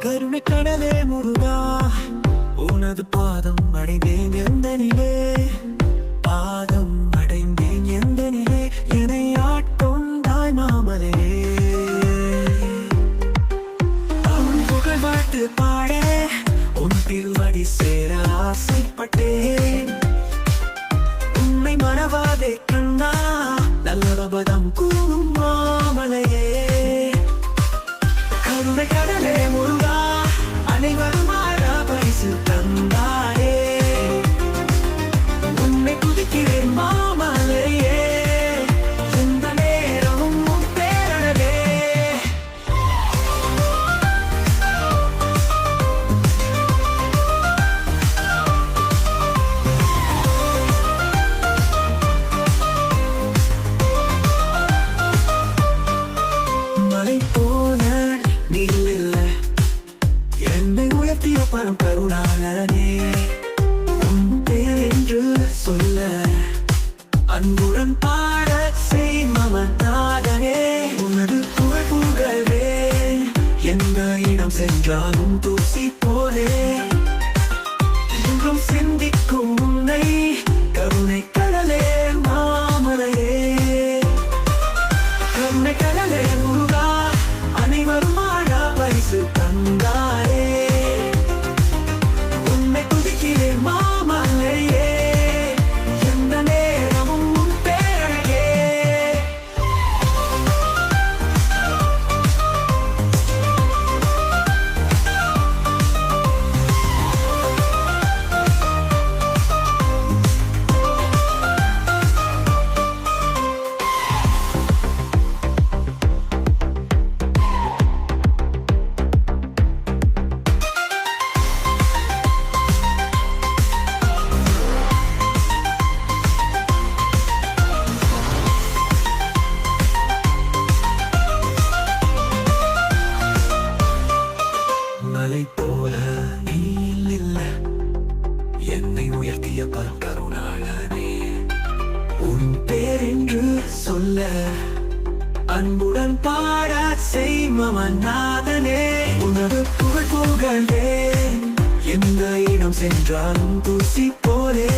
கருணை கடலே முருகா, உனது பாதம் அடைந்தேன் எந்த நிலே, பாதம் அடைந்தேன் எந்த நிலே, என்னை ஆட்கொண்டாய் மாமலே. உன் புகழ் வாழ்த்து பாட உன் திருவடி சேர ஆசைப்பட்டேன். உன்னை மறவாதே கண்ணா, நல்லபதம் கூறும் மாமலையே. கருணை கடலே முருகா, அனைவரும் ஆட பரிசு தந்தாயே. உன்னை துதிக்கிறேன் மாமலையே, எந்த நேரமும் உன் பேரழகே. மலை போல நீல என்னை உயர்த்திய பரம் கருணாளனே. உன் பெயர் என்று சொல்ல அன்புடன் பாட செய் மமநாதனே. உனது புகழ் புகழே எந்த இடம் சென்றாலும் தூசி போலே. இன்றும் சிந்திக்கும் உன்னை கருணை கடலே மாமலையே. கருணை கடலே முருகா, அனைவரும் ஆட பரிசு தந்தாயே. உன்னை துதிக்கிறேன் மாமலையே, எந்த நேரமும் உன் பேரழகே. மலை போல நீ இல்ல என்னை உயர்த்திய பரகருணாளனே. உன் பேர் என்று சொல்ல அன்புடன் பாட செய் மமநாதனே. உனது புகழ் புகழே எந்த இடம் சென்றாலும் தூசி போலே.